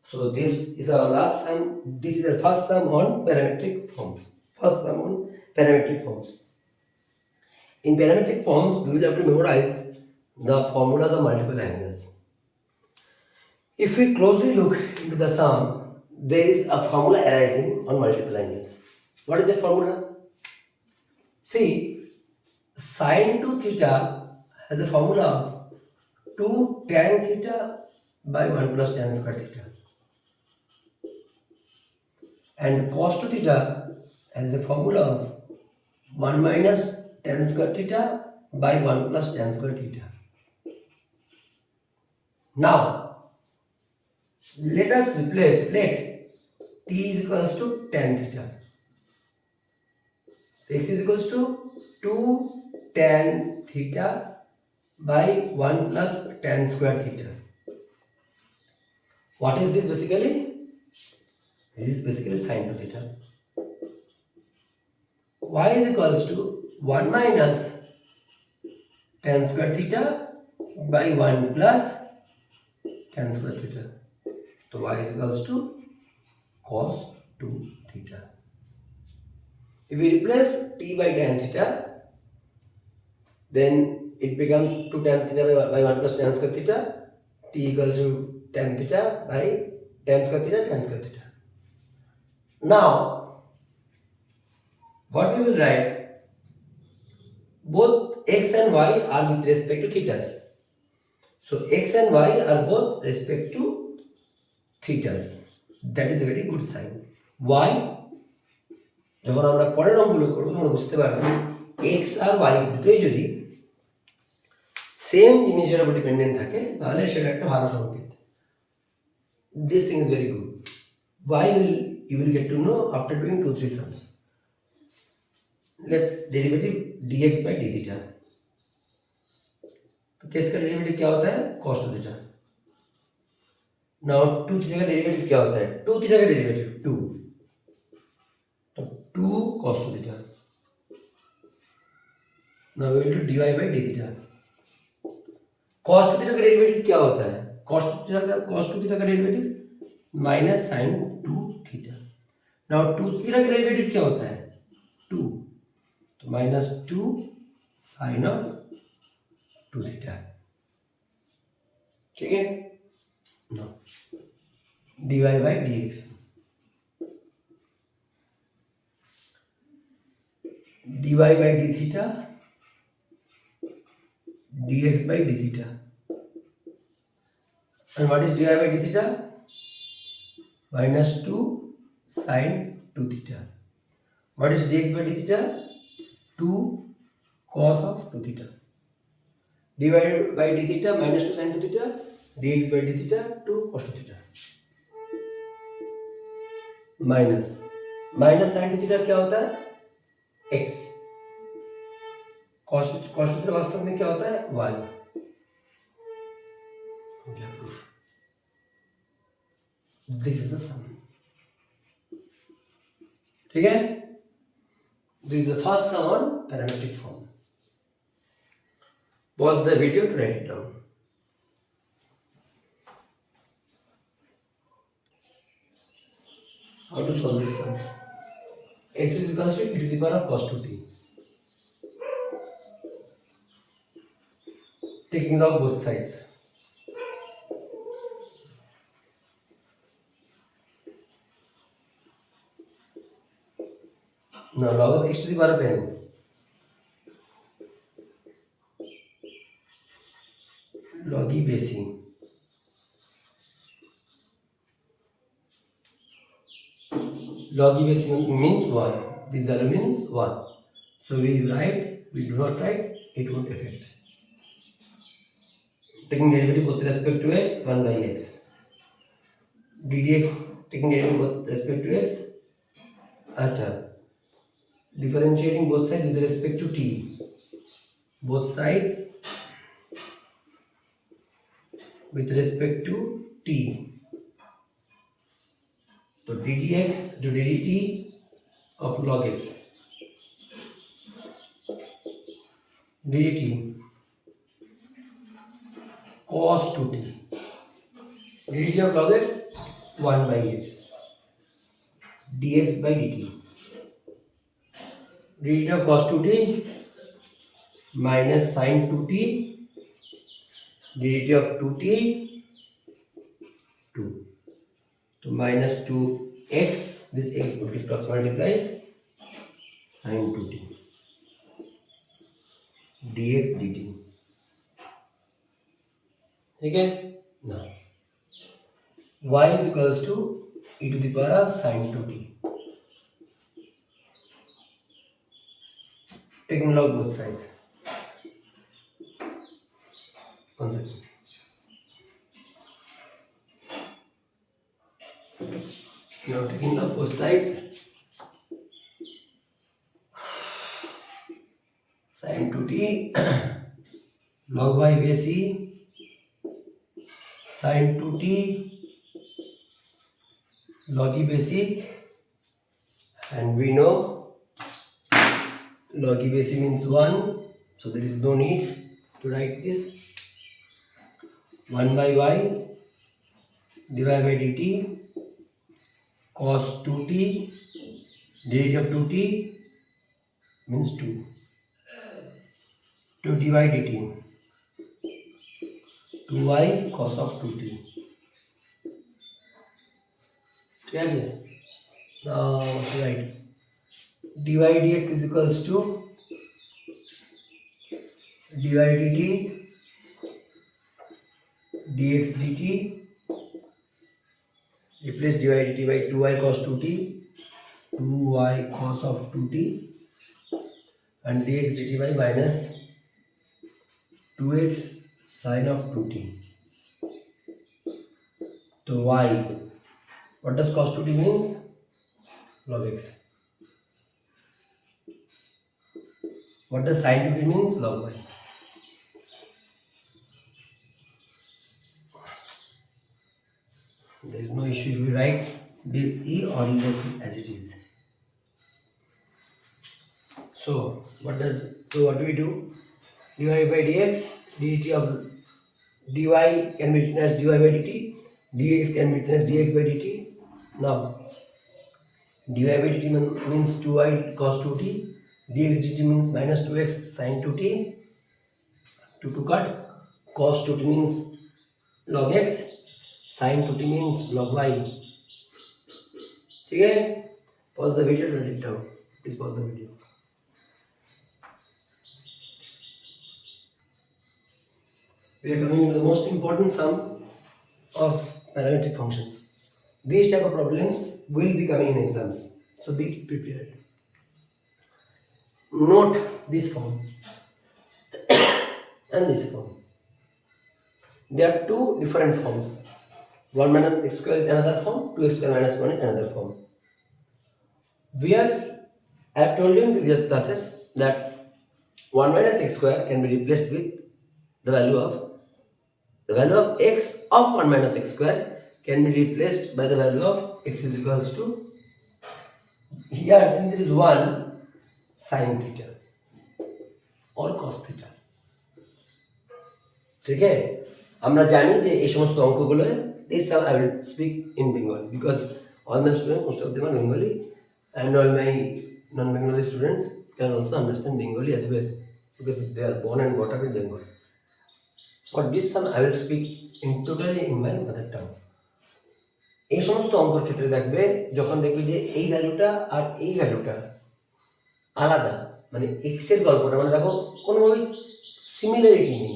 So this is our last sum. This is the first sum on parametric forms. First sum on parametric forms. In parametric forms, we will have to memorize the formulas of multiple angles. If we closely look into the sum, there is a formula arising on multiple angles. What is the formula? See, sine 2 theta has a formula of 2 tan theta by 1 plus tan square theta. And cos 2 theta has a formula of 1 minus tan square theta by 1 plus tan square theta. Now, let us replace, let t is equals to tan theta. X is equals to 2 tan theta by 1 plus tan square theta. What is this basically? This is basically sine 2 theta. Y is equals to 1 minus tan square theta by 1 plus tan square theta. So y is equals to cos 2 theta. If we replace t by tan theta, then it becomes 2 tan theta by 1 plus tan square theta. T equals to tan theta by tan square theta, tan square theta. Now, what we will write, both x and y are with respect to thetas. So x and y are both respect to thetas. That is a very good sign. Why? যখন আমরা পরের অঙ্কগুলো করবো তোমরা বুঝতে পারবে x আর y দুটোই যদি সেম জিনিসের উপর ডিপেন্ডেন্ট থাকে তাহলে সেটা একটা ভালো সংকেত. This thing is very good. Why you will get to know after doing 2-3 sums. Let's derivative dx by d theta. तो किसका डेरिवेटिव क्या होता है? cos 2 theta. Now 2 theta का डेरिवेटिव क्या होता है? 2 theta का डेरिवेटिव 2. तो 2 cos 2 theta. Now we will do dy by d theta. cos 2 theta का डेरिवेटिव क्या होता है? cos 2 theta का derivative minus sin 2 theta. Now 2 theta का डेरिवेटिव क्या होता है? 2. तो माइनस 2 sin of 2 theta. ठीक है? Now dy by dx. dy by d theta, dx by d theta. And what is dy by d theta? Minus 2 sin 2 theta. What is dx by d theta? 2 cos of 2 theta. dy by d theta minus 2 sin 2 theta, dx by d theta 2 cos 2 theta. Minus sin 2 theta क्या होता है? x. cos 2 theta वास्तव में क्या होता है? y. This is the sum. ठीक है? This is the first sum on parametric form. Pause the video to write it down. How to solve this sum? X is equal to e to the power of cos 2t. Taking log both sides. Now log of x to the power of n. Log e base. Log e base means 1. This value means 1. So we do not write, it won't affect. Taking derivative with respect to x, 1 by x. ddx taking derivative with respect to x. Acha. Differentiating both sides with respect to t. Both sides with respect to t. So ddx to dt of log x. dt cos 2t. dt of log x 1 by x dx by dt. dt of cos 2t minus sin 2t dt of 2t 2. So minus 2x, this x would be cross multiply sin 2t dx dt. Okay, now y is equals to e to the power of sin 2t. Taking log both sides. One second. Now taking log both sides. Sin 2t log y base e sin 2t log e base e, and we know log e base e means 1, so there is no need to write this. 1 by y dy by dt cos 2t dt of 2t means 2. 2t by dt 2y cos of 2t. ঠিক আছে? Now right, dy dx is equals to dy dt dx dt, replace dy dt by 2y cos 2t 2y cos of 2t and dx dt by minus 2x sin of 2t. So y, what does cos 2t means? Log x. What does sin 2t means? Log y. There is no issue if we write base e or leave it as it is. So what do we do? Dy by dx dt of dy can be written as dy by dt, dx can be written as dx by dt. Now dy by dt means 2y cos 2t, dx dt means minus 2x sin 2t, 2 cut, cos 2t means log x, sin 2t means log y. ठीक है? Pause the video to write it down. Please pause the video. We are coming to the most important sum of parametric functions. These type of problems will be coming in exams, so be prepared. Note this form and this form. There are two different forms. 1 minus x square is another form, 2x square minus 1 is another form. I have told you in previous classes that 1 minus x square can be replaced with the value of x of 1 minus x square can be replaced by the value of x is equals to, here since it is 1, sin theta or cos theta. ठीक है? আমরা জানি যে এই সমস্ত অঙ্কগুলো, this sum I will speak in Bengali because all my students, most of them are Bengali, and all my non-Bengali students can also understand Bengali as well because they are born and brought up in Bengal. For this sum I will speak in totally in my mother tongue. এই সমস্ত অঙ্কের ক্ষেত্রে দেখবে, যখন দেখবে যে এই ভ্যালুটা আর এই ভ্যালুটা আলাদা, মানে x এর গল্পটা, মানে দেখো কোনোভাবেই সিমিলারিটি নেই,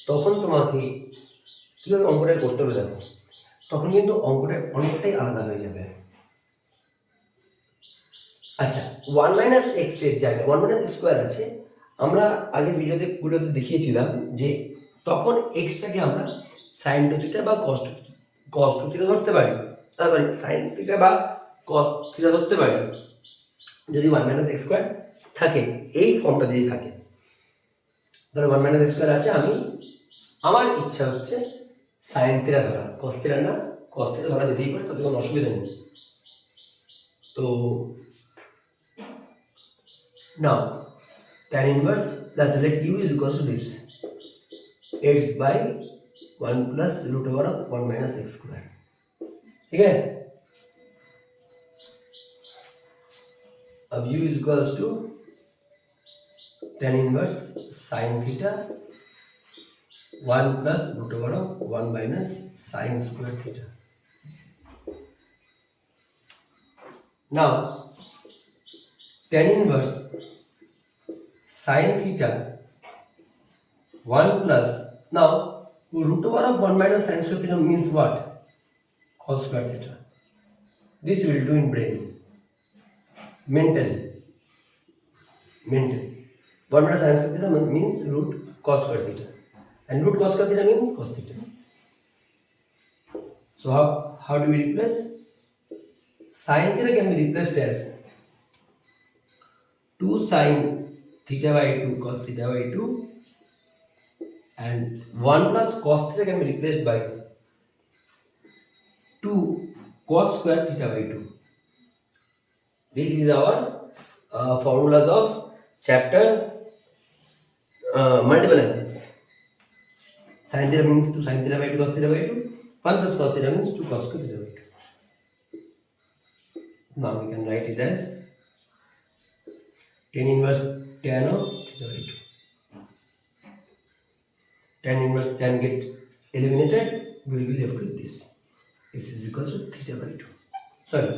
তখন তোমাকে কীভাবে অঙ্কটা করতে হবে দেখো, তখন কিন্তু অঙ্কটা অনেকটাই আলাদা হয়ে যাবে। আচ্ছা, 1 মাইনাস এক্স এর জায়গায় 1 মাইনাস এক্স স্কোয়ার আছে, আমরা আগে ভিডিওতে দেখিয়েছিলাম যে তখন এক্সটাকে আমরা সাইন টু থিটা বা কস টু থিটা ধরতে পারি, সরি সাইন থিটা বা কস থিটা ধরতে পারি যদি 1 মাইনাস এক্স স্কোয়ার থাকে, এই ফর্মটা যদি থাকে। ধরো 1 মাইনাস এক্স স্কোয়ার আছে, আমার ইচ্ছা হচ্ছে সাইন থিটা ধরা, কস থিটা না, কস থিটা ধরা যেতেই পারে, তাতে কোনো অসুবিধা নেই। তো now tan inverse, that's let u is equals to this x by 1 plus root over of 1 minus x square. ठीक है. अब u is equals to tan inverse sin theta 1 plus root over of 1 minus sin square theta. Now tan inverse sin theta 1 plus, now root over of 1 minus sin square theta means what? Cos square theta. This we will do in brain, mentally. 1 minus sin square theta means root cos square theta, and root cos square theta means cos theta. So how do we replace? Sin theta can be replaced as 2 sin theta by 2 cos theta by 2, and 1 plus cos theta can be replaced by 2 cos square theta by 2. This is our formulas of chapter multiple angles. Sin theta means 2 sin theta by 2 cos theta by 2. 1 plus cos theta means 2 cos square theta by 2. Now we can write it as tan inverse tan of theta by 2. Tan inverse tan get eliminated, we will be left with this. X is equals to theta by 2. Sorry,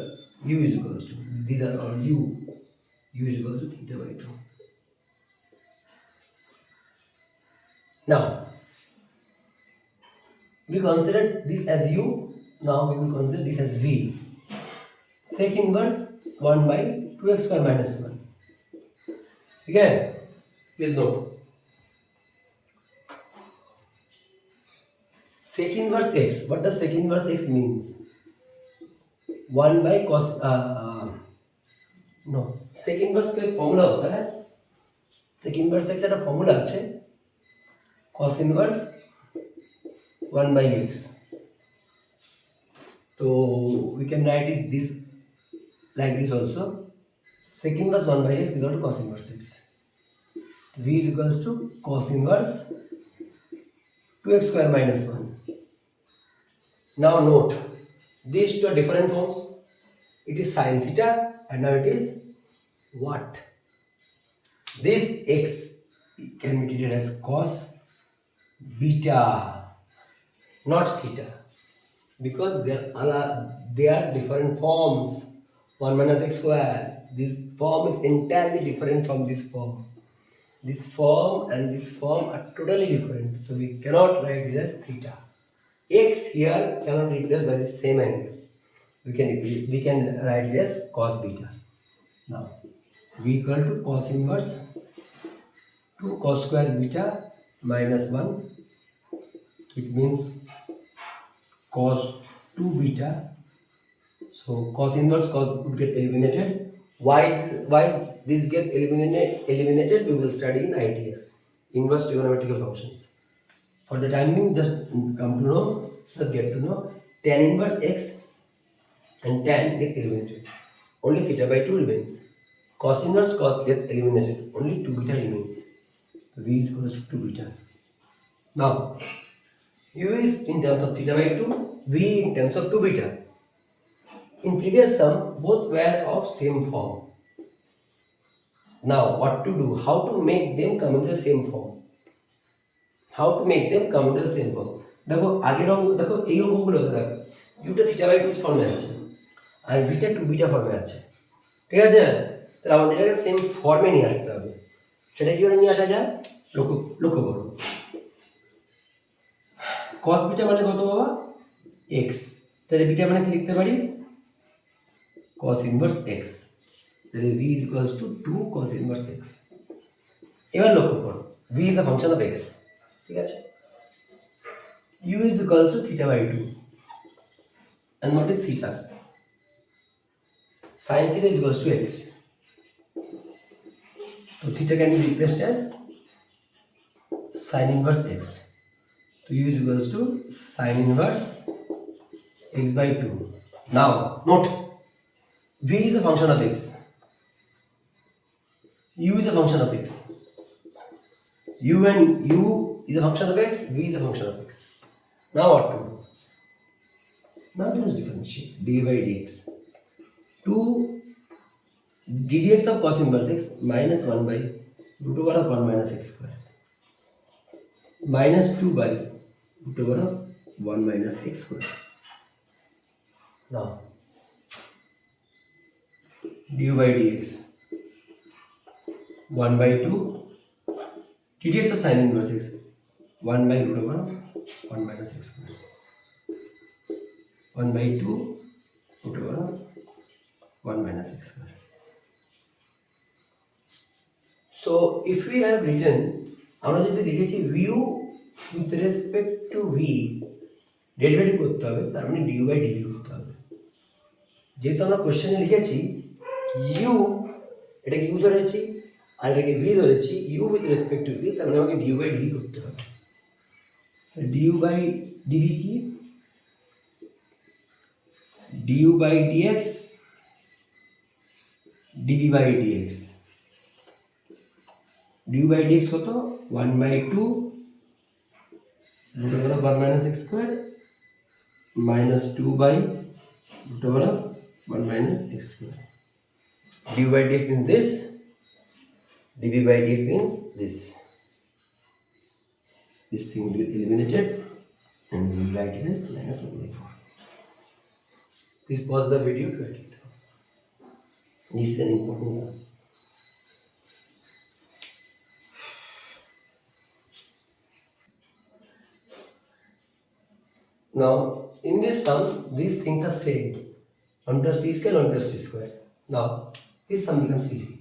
u is equals to, these are all u. U is equals to theta by 2. Now we consider this as u. Now we will consider this as v. Sec inverse 1 by 2x square minus 1. Again, please note. Sec inverse x. What does sec inverse x means? 1 by cos. No. Sec inverse का एक formula होता है. Sec inverse x का formula है. Cos inverse 1 by x. So we can write it this like this also. Sec inverse 1 by x is equal to cos inverse x. V is equals to cos inverse 2x square minus 1. Now note, these two are different forms. It is sin theta and now it is what? This x can be treated as cos beta, not theta, because they are different forms. 1 minus x square. This form is entirely different from this form. This form and this form are totally different. So we cannot write this as theta. X here cannot be replaced by the same angle. We can write it as cos beta. Now v equal to cos inverse 2 cos square beta minus 1. It means cos 2 beta. So cos inverse cos would get eliminated. Why this gets eliminated? We will study in ITF, inverse trigonometrical functions. For the time being, just get to know tan inverse x and tan gets eliminated. Only theta by 2 remains. Cos inverse cos gets eliminated. Only 2 beta remains. So v is equals to 2 beta. Now u is in terms of theta by 2, v in terms of 2 beta. In previous sum, both were of same form. Now what to do? How to make them come into the same form? How to make them come into the same form? देखो आगे रंग देखो এই অঙ্কগুলো দেখো u টা theta by 2 ফর্মে আছে আর v টা 2 বিটা ফর্মে আছে, ঠিক আছে? তাহলে আমাদের এটাকে সেম ফর্মে নিয়ে আসতে হবে। সেটা কি করে নিয়ে আসা যায়? লক্ষ্য করো, cos বিটা মানে কত বাবা? x। তাহলে বিটা মানে কি লিখতে পারি? cos inverse x. তাহলে v is equals to 2 cos inverse x. এবার লক্ষ্য করো, v is a function of x, ঠিক আছে? u is equals to theta by 2. And what is theta? Sin theta is equals to x. So theta can be replaced as sin inverse x. So u is equals to sin inverse x by 2. Now note, v is a function of x. U is a function of x. U is a function of x. V is a function of x. Now what to do? Now let us differentiate dy by dx. 2 ddx of cos inverse x minus 1 by root over of 1 minus x square minus 2 by root over of 1 minus x square. Now du by dx 1 by 2 ddx of sin inverse x 1 by root over of 1 minus x square 1 by 2 root over of 1 minus x square. So if we have written আমরা যদি লিখেছি u with respect to v derivative করতে হবে, তার মানে du by dv করতে হবে। যেহেতু আমরা কোশ্চেনে লিখেছি u, এটাকে u ধরেছি আর এটাকে v ধরেছি, u with respect to v, তার মানে আমাকে du by dv করতে হবে। du by dv কি? du by dx dv by dx du by dx কত? 1 by 2 root over of 1 minus x square minus 2 by root over of 1 minus x square. du by dx means this, dv by dx means this. This thing will be eliminated and we will write it as minus 1 by 4. Please pause the video to write it down. This is an important sum. Now, in this sum, these things are same. 1 plus t square, 1 plus t square. Now, this sum becomes easy.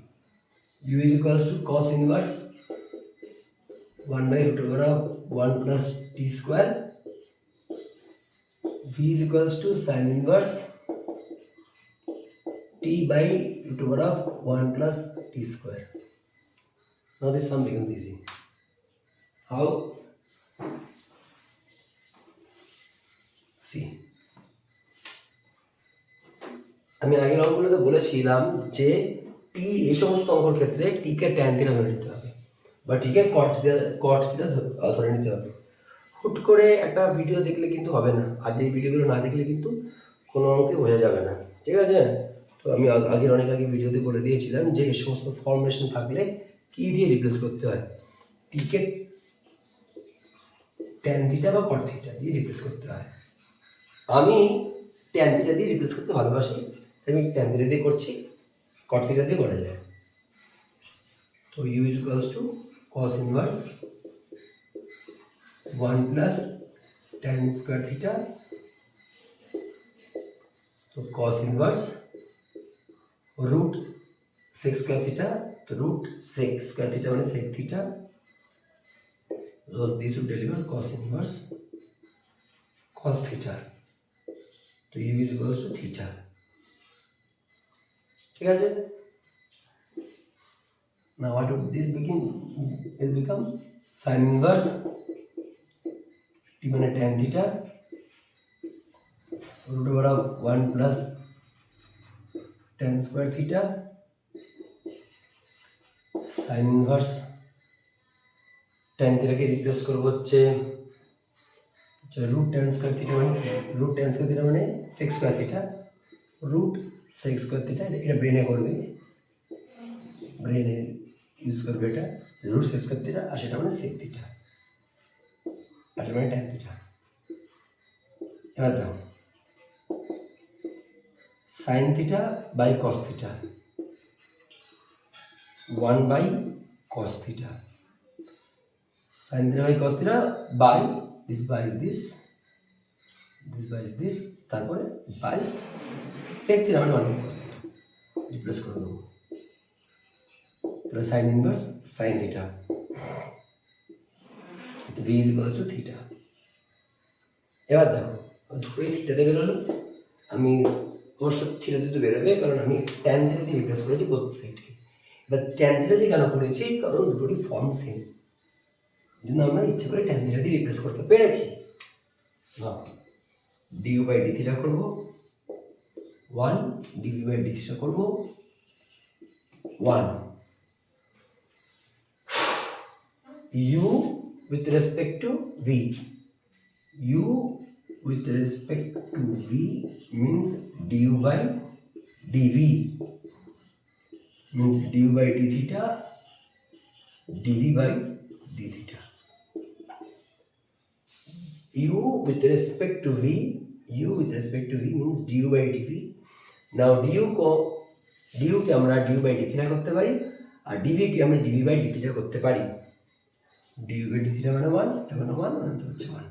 u is equals to cos inverse 1 by root over of 1 plus t square. v is equals to sin inverse t by root over of 1 plus t square. Now, this sum becomes easy. How? আমি আগের অঙ্কগুলোতে বলেছিলাম যে টি এই সমস্ত অঙ্কর ক্ষেত্রে টিকে tan theta ধরে নিতে হবে বা টিকে কট থিটা ধরে নিতে হবে। হুট করে একটা ভিডিও দেখলে কিন্তু হবে না, আগে এই ভিডিওগুলো না দেখলে কিন্তু কোনো অঙ্কে বোঝা যাবে না, ঠিক আছে? তো আমি আগের অনেক আগে ভিডিওতে বলে দিয়েছিলাম যে এই সমস্ত ফর্মেশন থাকলে কী দিয়ে রিপ্লেস করতে হয়, টিকে ট্যান থিটা বা কট থিটা দিয়ে রিপ্লেস করতে হয়। আমি ট্যান থিটা দিয়ে রিপ্লেস করতে ভালোবাসি, আমি ট্যান থিটা দিয়ে করছি, কট থিটা দিয়ে করা যায়। তো u is equals to cos inverse 1 plus tan square theta, तो cos inverse root sec square theta, तो root sec square theta মানে sec theta, so this would deliver cos inverse cos theta, तो u is equals to theta, ঠিক আছে? Now what would this begin? It will become sin inverse t মানে tan theta root over of 1 plus tan square theta sin inverse tan theta K replace করব হচ্ছে root tan square theta মানে sec square theta root sec square theta, এটা ব্রেনে করবে, ব্রেনে use করবে এটা রুট sec square theta, আর সেটা মানে sec theta, আর এটা মানে tan theta। এবার দেখো sin theta by cos theta 1 by cos theta, sin theta by cos theta by this তারপরে by sec theta মানে 1 by cos theta রিপ্লেস করে দেবো, তাহলে sin inverse sin theta, v is equals to theta। এবার দেখো দুটোই থিটাতে বেরোলো, আমি অবশ্য থিটাতে তো বেরোবে কারণ আমি ট্যান থিটা দিয়ে রিপ্লেস করেছি বোথ সাইডকে। এবার ট্যান থিটা দিয়ে কেন করেছি? কারণ দুটোরই ফর্ম সেম, জন্য আমরা ইচ্ছে করে ট্যান থিটা দিয়ে রিপ্লেস করতে পেরেছি। না ডিউ বাই ডি থিটা করবো 1, ডিভি বাই ডি থিটা করবো 1, u with respect to v, u with respect to v means du by dv means du by d theta dv by d theta. u with respect to v means du by dv. now du কে আমরা du by d theta করতে পারি আর dv কে আমরা dv by d theta করতে পারি। du by d theta মানে 1, এটা মানে 1, অনন্ত হচ্ছে 1।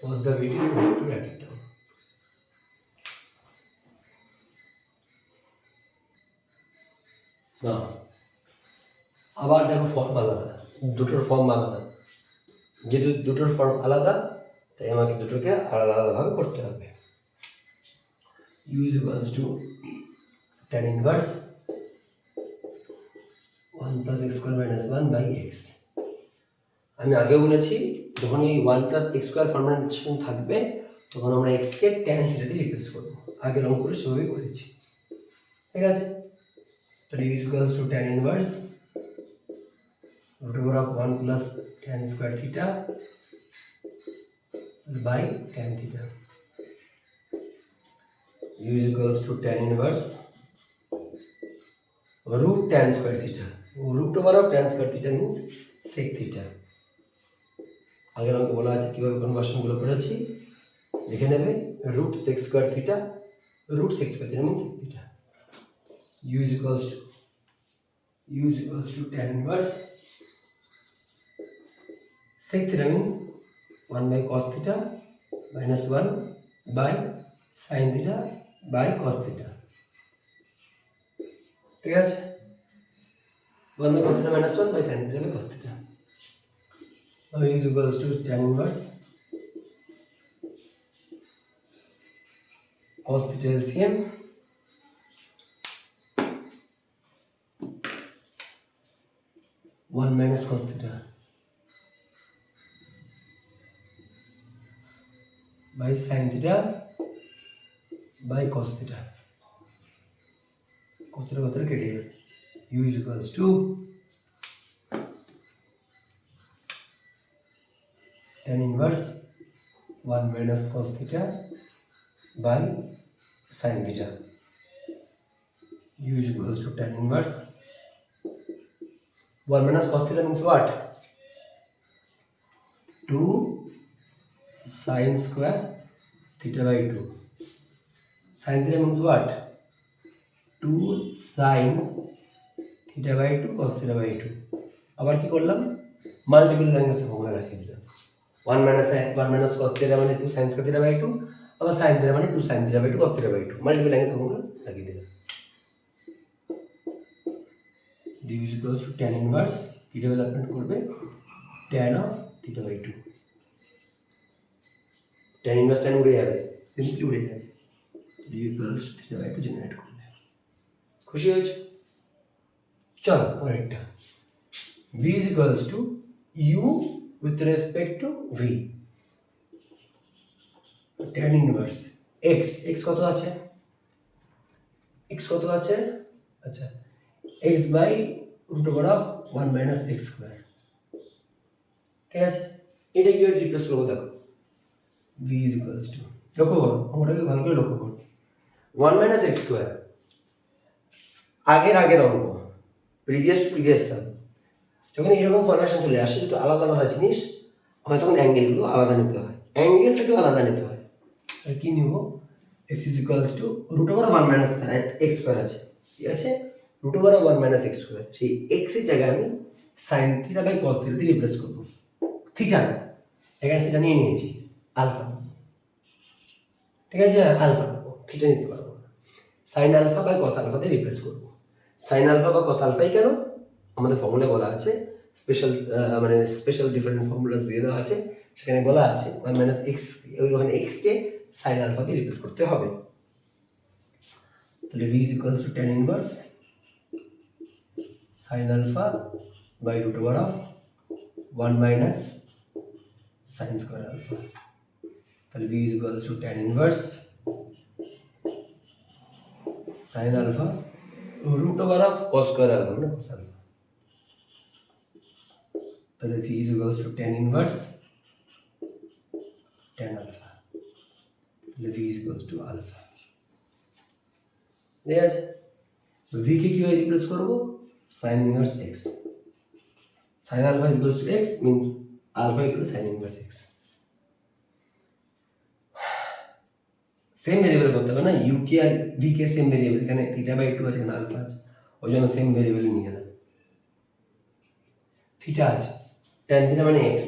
pause the video to write it down। না আবার দেখো ফর্ম আলাদা, দুটোর ফর্ম আলাদা, যেহেতু দুটোর ফর্ম আলাদা তাই আমাকে দুটোকে আলাদা আলাদাভাবে করতে হবে। u is equals to tan inverse 1 plus x square minus 1 by x। আমি আগেও বলেছি যখন এই 1 plus x square ফর্মেশন থাকবে তখন আমরা x কে tan থিটা দিয়ে রিপ্লেস করব। আগের অঙ্কটা সেভাবেই করেছি, ঠিক আছে। তাহলে u is equals to tan inverse root over of 1 plus tan square theta by tan theta। u is equals to tan inverse root tan square theta, root over of tan square theta means sec theta। আগের অঙ্কে বলা আছে কিভাবে কনভার্সনগুলো করেছি, লিখে নেবে root sec square theta means sec theta। u is equals to tan inverse sec theta means 1 by cos theta minus 1 by sin theta by cos theta, ঠিক আছে। 1 by cos theta minus 1 by sin theta by cos theta। now u is equals to tan inverse cos theta LCM 1 minus cos theta by sin theta by cos theta। cos theta কেটে যাবে। u is equals to tan inverse 1 minus cos theta by sin theta। u is equals to tan inverse 1 minus cos theta means what? 2 sin square theta by 2। sin theta means what? 2 sin theta by 2 cos theta by 2। আবার কি করলাম, multiple angles formula লাগিয়ে দিলাম। 1 minus cos theta মানে 2 sin square theta by 2, আবার sin theta মানে 2 sin theta by 2 cos theta by 2, multiple angles formula লাগিয়ে দিলাম। d is equals to tan inverse কি ডেভেলপমেন্ট করবে tan of theta by 2। tan inverse tan উড়ে যাবে, simply উড়ে যাবে, d equals to theta by 2 generate করবে। খুশি হয়েছো? চলো পরেরটা, v is equals to u with respect to v tan inverse x কত আছে, আচ্ছা x by root over of 1 minus x square, ঠিক আছে। এটা কি রিপ্লেস করবো, দেখো v is equals to, লক্ষ্য করো অঙ্কটাকে ভালো করে লক্ষ্য করো, 1 minus x square আগের অঙ্ক প্রিভিয়াস সাম, যখন এরকম ফরমেশন চলে আসে দুটো আলাদা আলাদা জিনিস হয় তখন অ্যাঙ্গেলগুলো আলাদা নিতে হয়, অ্যাঙ্গেলটাকেও আলাদা নিতে হয়। আর কি নিব, x is equals to root over 1 minus x square আছে, ঠিক আছে, root over 1 minus x square, সেই x এর জায়গায় আমি sin theta by cos theta দিয়ে রিপ্লেস করব। থিটা এখানে থিটা নিয়ে নিয়েছি, আলফা, ঠিক আছে, আলফা থিটা নিতে পারবো না, sin alpha by cos alpha দিয়ে রিপ্লেস করব। sin আলফা বা cos আলফাই কেন, আমাদের ফর্মুলা বলা আছে, স্পেশাল ডিফারেন্ট ফর্মুলাস দিয়ে দেওয়া আছে, সেখানে বলা আছে 1 minus x, ওখানে x কে sin আলফা দিয়ে রিপ্লেস করতে হবে। তাহলে v is equals to tan inverse sin alpha by root over of 1 minus sin square alpha। তাহলে v is equals to tan inverse sin alpha root over of cos square alpha মানে cos alpha। তাহলে v is equals to tan inverse tan alpha। v is equals to alpha ঠিক আছে v কে কিভাবে replace করব sin inverse x sin alpha is equals to x means alpha equal to sin inverse x same variable করতে হবে না u কে আর v কে same variable এখানে θ/2 আছে এখানে আলফা আছে ওই জন্য সেম ভেরিয়েবল নিয়ে এলাম থিটা আছে tan থিটা মানে x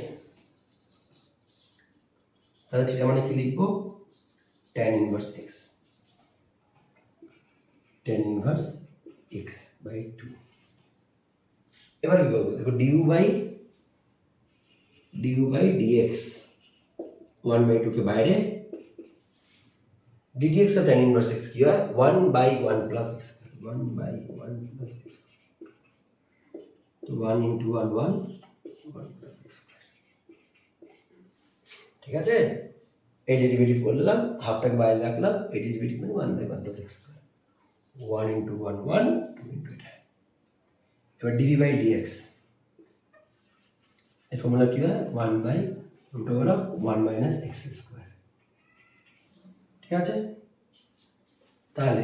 তাহলে থিটা মানে কি লিখবো tan inverse x tan inverse x by 2 এবার কি করব দেখো du by dx 1/2 কে বাইরে dx of tan inverse x কি হয় 1/1 plus x 1/1 plus x তো 1 into 1 1 1 plus x ঠিক আছে এই ডেরিভেটিভ করলাম হাফটাকে বাইরে রাখলাম এই ডেরিভেটিভ মানে 1/1 plus x square 1 into 1 1 2 into এটা এবার dv by dx এই ফর্মুলা কি হয় 1/√1 minus x স্কয়ার ঠিক আছে তাহলে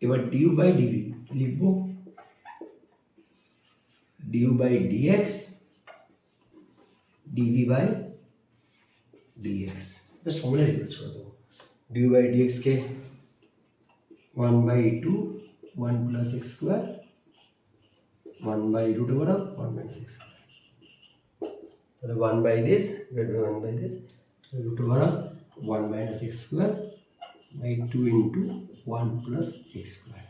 এবার du by dv লিখবো du by dx dv by dx just formula replace করে দেবো du by dx K 1/2 1 plus x square 1/√1 minus x square তাহলে 1 by this divided by 1 by this √1 minus x square by 2 into 1 plus x square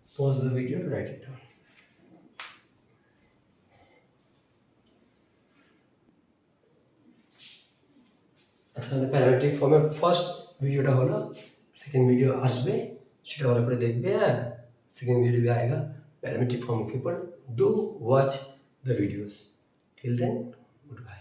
pause the video to write it down আচ্ছা parametric ফর্মের first ভিডিওটা হলো second video আসবে সেটা ভালো করে দেখবে হ্যাঁ सेकेंड वीडियो भी आएगा पैरामीट्रिक फॉर्म के ऊपर do watch the videos till then good bye